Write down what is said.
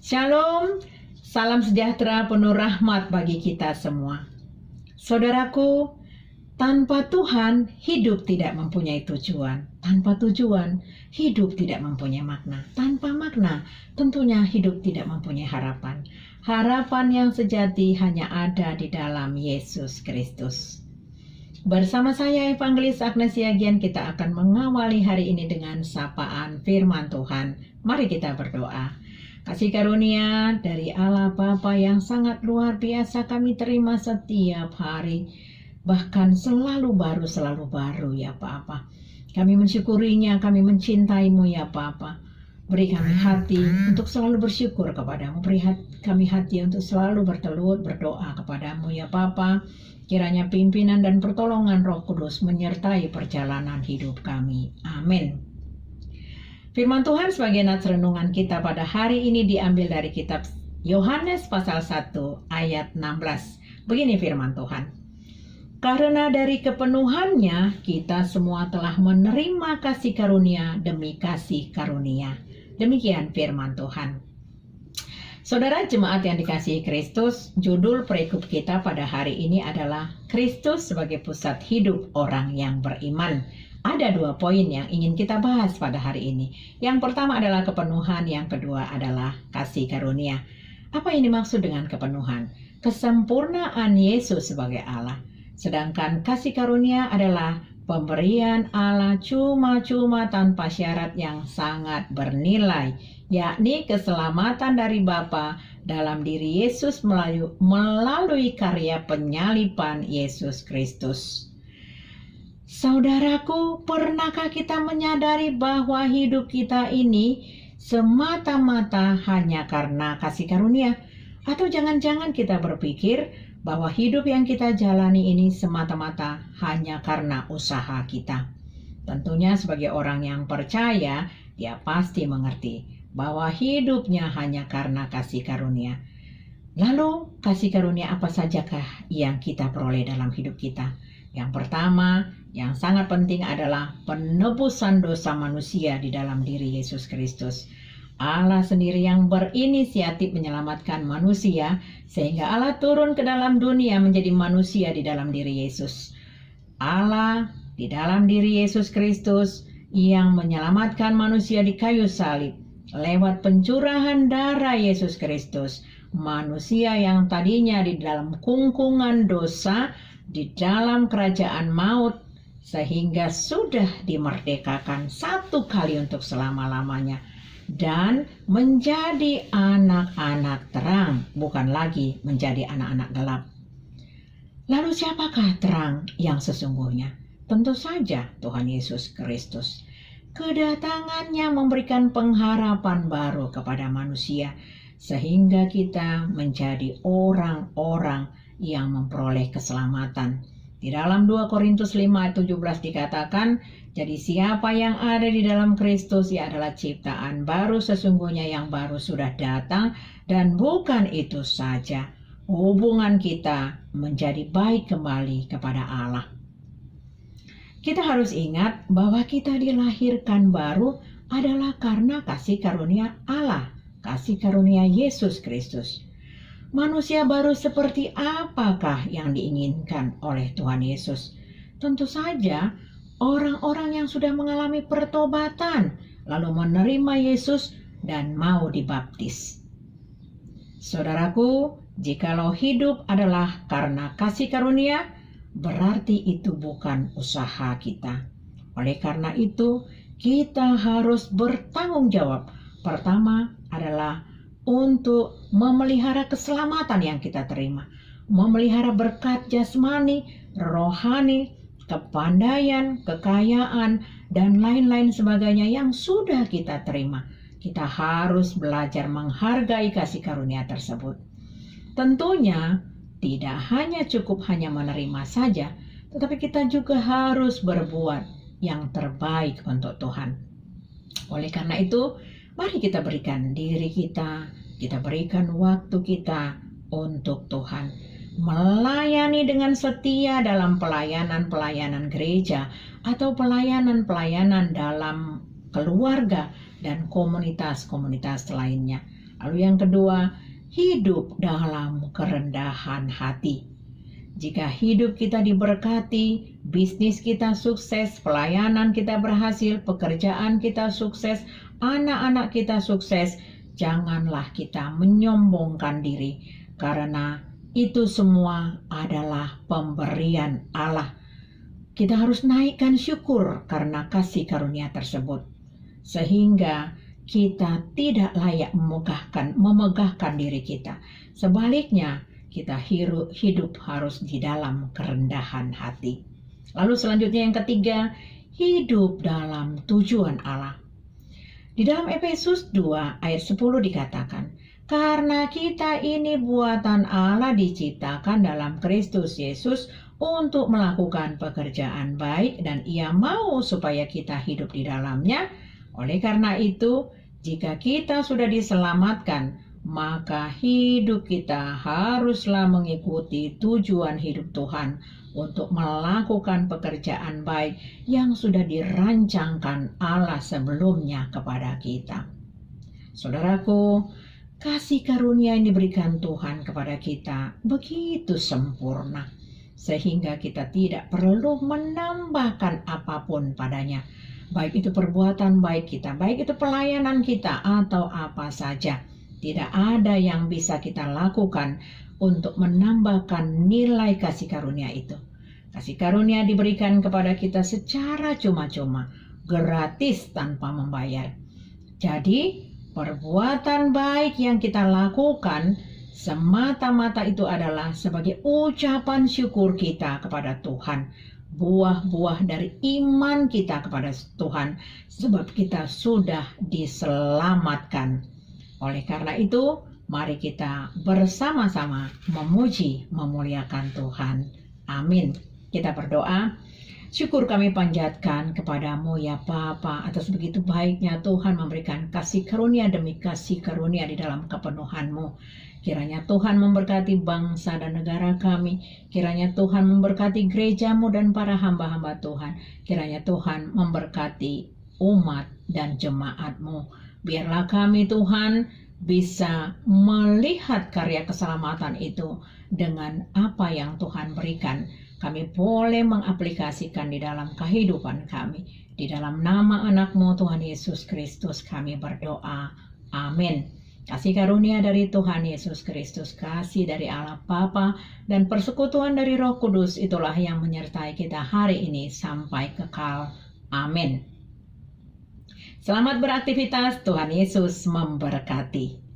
Shalom, salam sejahtera penuh rahmat bagi kita semua. Saudaraku, tanpa Tuhan hidup tidak mempunyai tujuan. Tanpa tujuan hidup tidak mempunyai makna. Tanpa makna tentunya hidup tidak mempunyai harapan. Harapan yang sejati hanya ada di dalam Yesus Kristus. Bersama saya Evangelis Agnes Yagian, kita akan mengawali hari ini dengan sapaan firman Tuhan. Mari kita berdoa. Kasih karunia dari Allah Bapa yang sangat luar biasa kami terima setiap hari. Bahkan selalu baru ya Bapa. Kami mensyukurinya, kami mencintaimu ya Bapa. Beri kami hati untuk selalu bersyukur kepadamu. Beri kami hati untuk selalu berdoa kepadamu ya Bapa. Kiranya pimpinan dan pertolongan Roh Kudus menyertai perjalanan hidup kami. Amin. Firman Tuhan sebagai nats renungan kita pada hari ini diambil dari kitab Yohanes pasal 1 ayat 16. Begini firman Tuhan. Karena dari kepenuhannya kita semua telah menerima kasih karunia demi kasih karunia. Demikian firman Tuhan. Saudara jemaat yang dikasihi Kristus, judul perikop kita pada hari ini adalah Kristus sebagai pusat hidup orang yang beriman. Ada 2 poin yang ingin kita bahas pada hari ini. Yang pertama adalah kepenuhan, yang kedua adalah kasih karunia. Apa yang dimaksud dengan kepenuhan? Kesempurnaan Yesus sebagai Allah. Sedangkan kasih karunia adalah pemberian Allah cuma-cuma tanpa syarat yang sangat bernilai, yakni keselamatan dari Bapa dalam diri Yesus melalui karya penyaliban Yesus Kristus. Saudaraku, pernahkah kita menyadari bahwa hidup kita ini semata-mata hanya karena kasih karunia? Atau jangan-jangan kita berpikir bahwa hidup yang kita jalani ini semata-mata hanya karena usaha kita? Tentunya sebagai orang yang percaya, dia pasti mengerti bahwa hidupnya hanya karena kasih karunia. Lalu, kasih karunia apa sajakah yang kita peroleh dalam hidup kita? Yang pertama, yang sangat penting adalah penebusan dosa manusia di dalam diri Yesus Kristus. Allah sendiri yang berinisiatif menyelamatkan manusia, sehingga Allah turun ke dalam dunia menjadi manusia di dalam diri Yesus. Allah di dalam diri Yesus Kristus yang menyelamatkan manusia di kayu salib lewat pencurahan darah Yesus Kristus. Manusia yang tadinya di dalam kungkungan dosa, di dalam kerajaan maut, sehingga sudah dimerdekakan satu kali untuk selama-lamanya dan menjadi anak-anak terang, bukan lagi menjadi anak-anak gelap. Lalu siapakah terang yang sesungguhnya? Tentu saja Tuhan Yesus Kristus. Kedatangannya memberikan pengharapan baru kepada manusia, sehingga kita menjadi orang-orang yang memperoleh keselamatan. Di dalam 2 Korintus 5 ayat 17 dikatakan, jadi siapa yang ada di dalam Kristus, ia adalah ciptaan baru, sesungguhnya yang baru sudah datang, dan bukan itu saja, hubungan kita menjadi baik kembali kepada Allah. Kita harus ingat bahwa kita dilahirkan baru adalah karena kasih karunia Allah, kasih karunia Yesus Kristus. Manusia baru seperti apakah yang diinginkan oleh Tuhan Yesus? Tentu saja orang-orang yang sudah mengalami pertobatan, lalu menerima Yesus dan mau dibaptis. Saudaraku, jikalau hidup adalah karena kasih karunia, berarti itu bukan usaha kita. Oleh karena itu, kita harus bertanggung jawab. Pertama adalah untuk memelihara keselamatan yang kita terima, memelihara berkat jasmani, rohani, kepandaian, kekayaan, dan lain-lain sebagainya yang sudah kita terima. Kita harus belajar menghargai kasih karunia tersebut. Tentunya tidak hanya cukup hanya menerima saja, tetapi kita juga harus berbuat yang terbaik untuk Tuhan. Oleh karena itu, mari kita berikan diri kita berikan waktu kita untuk Tuhan. Melayani dengan setia dalam pelayanan-pelayanan gereja atau pelayanan-pelayanan dalam keluarga dan komunitas-komunitas lainnya. Lalu yang kedua, hidup dalam kerendahan hati. Jika hidup kita diberkati, bisnis kita sukses, pelayanan kita berhasil, pekerjaan kita sukses, anak-anak kita sukses, janganlah kita menyombongkan diri, karena itu semua adalah pemberian Allah. Kita harus naikkan syukur karena kasih karunia tersebut, sehingga kita tidak layak memegahkan diri kita. Sebaliknya, kita hidup harus di dalam kerendahan hati. Lalu selanjutnya yang ketiga, hidup dalam tujuan Allah. Di dalam Efesus 2 ayat 10 dikatakan, karena kita ini buatan Allah diciptakan dalam Kristus Yesus untuk melakukan pekerjaan baik dan Ia mau supaya kita hidup di dalamnya. Oleh karena itu, jika kita sudah diselamatkan, maka hidup kita haruslah mengikuti tujuan hidup Tuhan untuk melakukan pekerjaan baik yang sudah dirancangkan Allah sebelumnya kepada kita. Saudaraku, kasih karunia yang diberikan Tuhan kepada kita begitu sempurna, sehingga kita tidak perlu menambahkan apapun padanya. Baik itu perbuatan baik kita, baik itu pelayanan kita, atau apa saja. Tidak ada yang bisa kita lakukan untuk menambahkan nilai kasih karunia itu. Kasih karunia diberikan kepada kita secara cuma-cuma, gratis tanpa membayar. Jadi, perbuatan baik yang kita lakukan semata-mata itu adalah sebagai ucapan syukur kita kepada Tuhan. Buah-buah dari iman kita kepada Tuhan, sebab kita sudah diselamatkan. Oleh karena itu, mari kita bersama-sama memuji, memuliakan Tuhan. Amin. Kita berdoa. Syukur kami panjatkan kepadamu ya Bapa, atas begitu baiknya Tuhan memberikan kasih karunia demi kasih karunia di dalam kepenuhan-Mu. Kiranya Tuhan memberkati bangsa dan negara kami. Kiranya Tuhan memberkati gereja-Mu dan para hamba-hamba Tuhan. Kiranya Tuhan memberkati umat dan jemaat-Mu. Biarlah kami Tuhan bisa melihat karya keselamatan itu dengan apa yang Tuhan berikan. Kami boleh mengaplikasikan di dalam kehidupan kami. Di dalam nama anak-Mu Tuhan Yesus Kristus kami berdoa. Amin. Kasih karunia dari Tuhan Yesus Kristus, kasih dari Allah Bapa, dan persekutuan dari Roh Kudus itulah yang menyertai kita hari ini sampai kekal. Amin. Selamat beraktivitas, Tuhan Yesus memberkati.